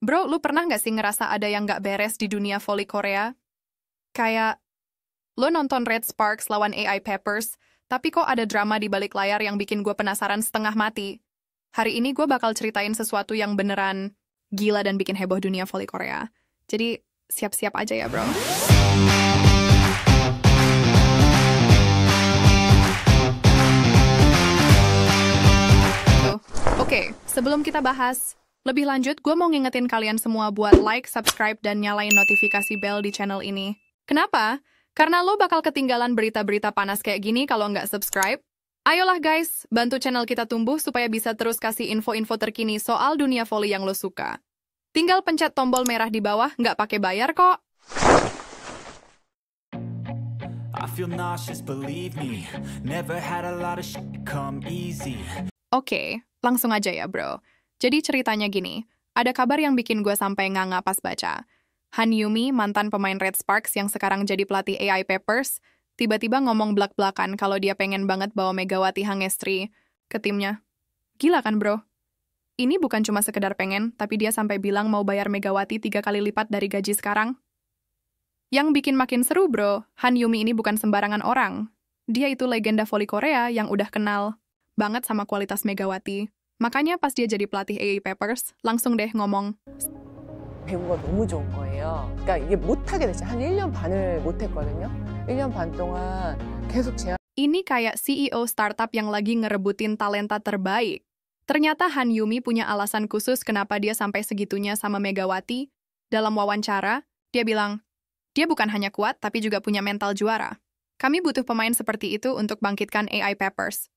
Bro, lu pernah nggak sih ngerasa ada yang nggak beres di dunia voli Korea? Kayak, lo nonton Red Sparks lawan AI Peppers, tapi kok ada drama di balik layar yang bikin gue penasaran setengah mati. Hari ini gue bakal ceritain sesuatu yang beneran gila dan bikin heboh dunia voli Korea. Jadi, siap-siap aja ya, bro. Oke, sebelum kita bahas lebih lanjut, gue mau ngingetin kalian semua buat like, subscribe, dan nyalain notifikasi bell di channel ini. Kenapa? Karena lo bakal ketinggalan berita-berita panas kayak gini kalau nggak subscribe. Ayolah guys, bantu channel kita tumbuh supaya bisa terus kasih info-info terkini soal dunia volley yang lo suka. Tinggal pencet tombol merah di bawah, nggak pakai bayar kok. I feel nauseous, believe me. Never had a lot of shit come easy. Oke, langsung aja ya bro. Jadi ceritanya gini, ada kabar yang bikin gue sampai nganga pas baca. Han Yumi, mantan pemain Red Sparks yang sekarang jadi pelatih AI Peppers, tiba-tiba ngomong belak-belakan kalau dia pengen banget bawa Megawati Hangestri ke timnya. Gila kan bro? Ini bukan cuma sekedar pengen, tapi dia sampai bilang mau bayar Megawati 3 kali lipat dari gaji sekarang. Yang bikin makin seru bro, Han Yumi ini bukan sembarangan orang. Dia itu legenda voli Korea yang udah kenal banget sama kualitas Megawati. Makanya pas dia jadi pelatih AI Peppers, langsung deh ngomong, 배구가 너무 좋은 거예요. 그러니까 이게 못하게 됐죠. 한 1년 반을 못했거든요. 1년 반 동안 계속 제한. ini kayak CEO startup yang lagi ngerebutin talenta terbaik. Ternyata Han Yumi punya alasan khusus kenapa dia sampai segitunya sama Megawati. Dalam wawancara, dia bilang, dia bukan hanya kuat, tapi juga punya mental juara. Kami butuh pemain seperti itu untuk bangkitkan AI Peppers.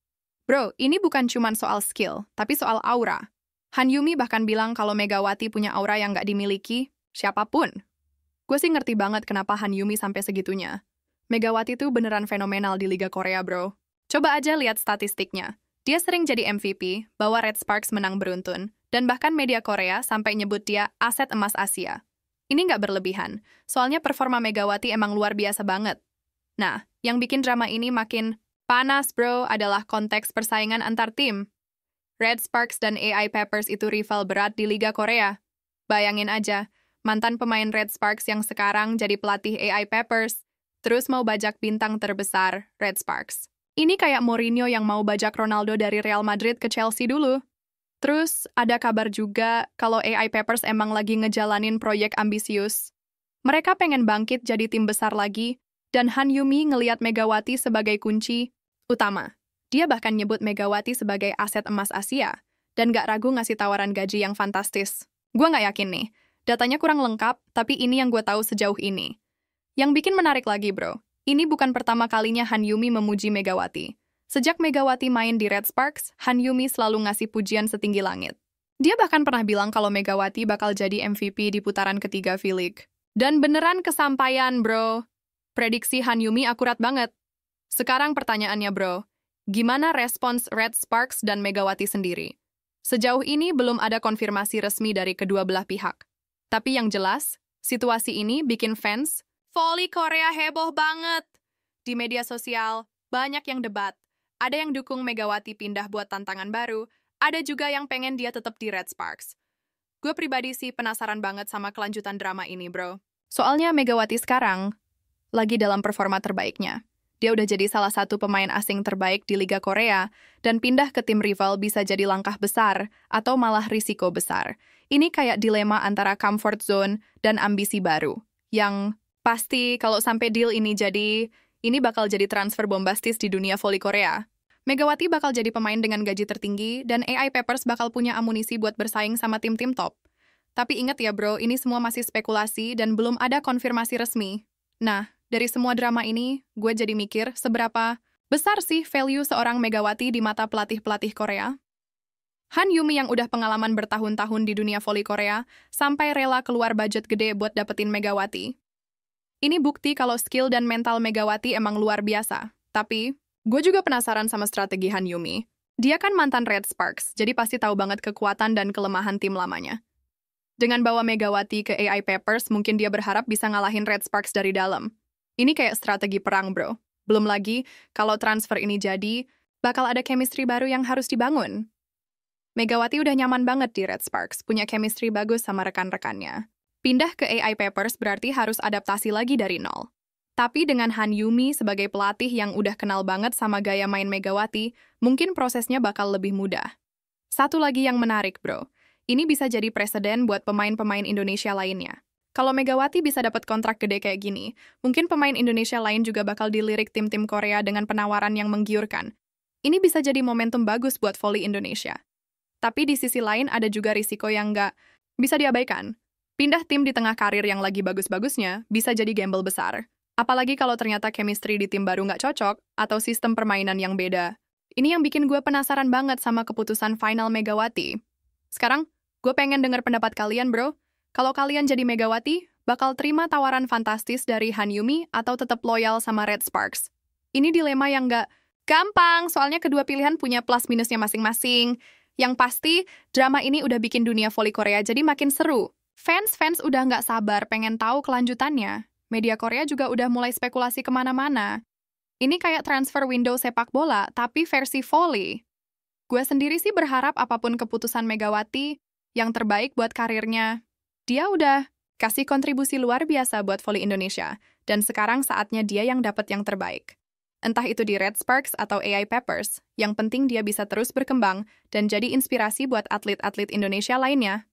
Bro, ini bukan cuma soal skill, tapi soal aura. Han Yumi bahkan bilang kalau Megawati punya aura yang nggak dimiliki siapapun. Gue sih ngerti banget kenapa Han Yumi sampai segitunya. Megawati tuh beneran fenomenal di Liga Korea, bro. Coba aja lihat statistiknya. Dia sering jadi MVP, bawa Red Sparks menang beruntun, dan bahkan media Korea sampai nyebut dia aset emas Asia. Ini nggak berlebihan, soalnya performa Megawati emang luar biasa banget. Nah, yang bikin drama ini makin panas, bro, adalah konteks persaingan antar tim. Red Sparks dan AI Peppers itu rival berat di Liga Korea. Bayangin aja, mantan pemain Red Sparks yang sekarang jadi pelatih AI Peppers, terus mau bajak bintang terbesar Red Sparks. Ini kayak Mourinho yang mau bajak Ronaldo dari Real Madrid ke Chelsea dulu. Terus ada kabar juga kalau AI Peppers emang lagi ngejalanin proyek ambisius. Mereka pengen bangkit jadi tim besar lagi, dan Han Yumi ngeliat Megawati sebagai kunci utama. Dia bahkan nyebut Megawati sebagai aset emas Asia, dan gak ragu ngasih tawaran gaji yang fantastis. Gue gak yakin nih, datanya kurang lengkap, tapi ini yang gue tahu sejauh ini. Yang bikin menarik lagi bro, ini bukan pertama kalinya Han Yumi memuji Megawati. Sejak Megawati main di Red Sparks, Han Yumi selalu ngasih pujian setinggi langit. Dia bahkan pernah bilang kalau Megawati bakal jadi MVP di putaran ketiga V-League. Dan beneran kesampaian bro. Prediksi Han Yumi akurat banget. Sekarang pertanyaannya bro, gimana respons Red Sparks dan Megawati sendiri? Sejauh ini belum ada konfirmasi resmi dari kedua belah pihak. Tapi yang jelas, situasi ini bikin fans voli Korea heboh banget. Di media sosial, banyak yang debat. Ada yang dukung Megawati pindah buat tantangan baru, ada juga yang pengen dia tetap di Red Sparks. Gue pribadi sih penasaran banget sama kelanjutan drama ini, bro. Soalnya Megawati sekarang lagi dalam performa terbaiknya. Dia udah jadi salah satu pemain asing terbaik di Liga Korea, dan pindah ke tim rival bisa jadi langkah besar atau malah risiko besar. Ini kayak dilema antara comfort zone dan ambisi baru. Yang pasti kalau sampai deal ini jadi, ini bakal jadi transfer bombastis di dunia voli Korea. Megawati bakal jadi pemain dengan gaji tertinggi, dan AI Peppers bakal punya amunisi buat bersaing sama tim-tim top. Tapi ingat ya bro, ini semua masih spekulasi dan belum ada konfirmasi resmi. Nah, dari semua drama ini, gue jadi mikir seberapa besar sih value seorang Megawati di mata pelatih-pelatih Korea? Han Yumi yang udah pengalaman bertahun-tahun di dunia voli Korea, sampai rela keluar budget gede buat dapetin Megawati. Ini bukti kalau skill dan mental Megawati emang luar biasa. Tapi, gue juga penasaran sama strategi Han Yumi. Dia kan mantan Red Sparks, jadi pasti tahu banget kekuatan dan kelemahan tim lamanya. Dengan bawa Megawati ke AI Peppers, mungkin dia berharap bisa ngalahin Red Sparks dari dalam. Ini kayak strategi perang, bro. Belum lagi, kalau transfer ini jadi, bakal ada chemistry baru yang harus dibangun. Megawati udah nyaman banget di Red Sparks, punya chemistry bagus sama rekan-rekannya. Pindah ke AI Papers berarti harus adaptasi lagi dari nol. Tapi dengan Han Yumi sebagai pelatih yang udah kenal banget sama gaya main Megawati, mungkin prosesnya bakal lebih mudah. Satu lagi yang menarik, bro. Ini bisa jadi preseden buat pemain-pemain Indonesia lainnya. Kalau Megawati bisa dapat kontrak gede kayak gini, mungkin pemain Indonesia lain juga bakal dilirik tim-tim Korea dengan penawaran yang menggiurkan. Ini bisa jadi momentum bagus buat voli Indonesia. Tapi di sisi lain ada juga risiko yang nggak bisa diabaikan. Pindah tim di tengah karir yang lagi bagus-bagusnya bisa jadi gamble besar. Apalagi kalau ternyata chemistry di tim baru nggak cocok atau sistem permainan yang beda. Ini yang bikin gue penasaran banget sama keputusan final Megawati. Sekarang, gue pengen denger pendapat kalian, bro. Kalau kalian jadi Megawati, bakal terima tawaran fantastis dari Han Yumi atau tetap loyal sama Red Sparks? Ini dilema yang nggak gampang, soalnya kedua pilihan punya plus minusnya masing-masing. Yang pasti, drama ini udah bikin dunia voli Korea jadi makin seru. Fans udah nggak sabar pengen tahu kelanjutannya. Media Korea juga udah mulai spekulasi kemana-mana. Ini kayak transfer window sepak bola, tapi versi voli. Gue sendiri sih berharap apapun keputusan Megawati, yang terbaik buat karirnya. Dia udah kasih kontribusi luar biasa buat voli Indonesia, dan sekarang saatnya dia yang dapat yang terbaik. Entah itu di Red Sparks atau AI Papers, yang penting dia bisa terus berkembang dan jadi inspirasi buat atlet-atlet Indonesia lainnya.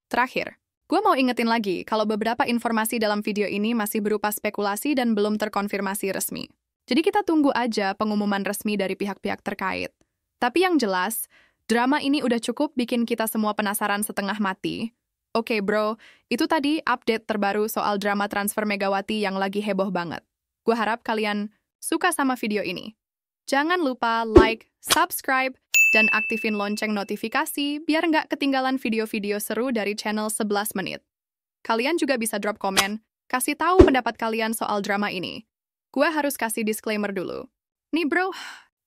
Terakhir, gue mau ingetin lagi kalau beberapa informasi dalam video ini masih berupa spekulasi dan belum terkonfirmasi resmi. Jadi kita tunggu aja pengumuman resmi dari pihak-pihak terkait. Tapi yang jelas, drama ini udah cukup bikin kita semua penasaran setengah mati. Oke bro, itu tadi update terbaru soal drama transfer Megawati yang lagi heboh banget. Gue harap kalian suka sama video ini. Jangan lupa like, subscribe, dan aktifin lonceng notifikasi biar nggak ketinggalan video-video seru dari channel 11 menit. Kalian juga bisa drop komen, kasih tahu pendapat kalian soal drama ini. Gue harus kasih disclaimer dulu. Nih bro,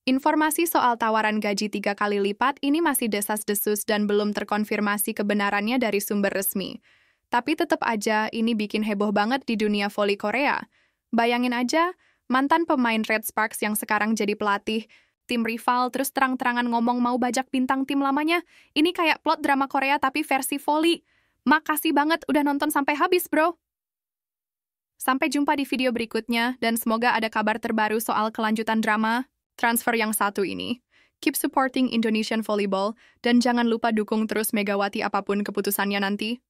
informasi soal tawaran gaji 3 kali lipat ini masih desas-desus dan belum terkonfirmasi kebenarannya dari sumber resmi. Tapi tetap aja ini bikin heboh banget di dunia voli Korea. Bayangin aja, mantan pemain Red Sparks yang sekarang jadi pelatih, tim rival terus terang-terangan ngomong mau bajak bintang tim lamanya. Ini kayak plot drama Korea tapi versi voli. Makasih banget udah nonton sampai habis, bro. Sampai jumpa di video berikutnya dan semoga ada kabar terbaru soal kelanjutan drama transfer yang satu ini. Keep supporting Indonesian Volleyball dan jangan lupa dukung terus Megawati apapun keputusannya nanti.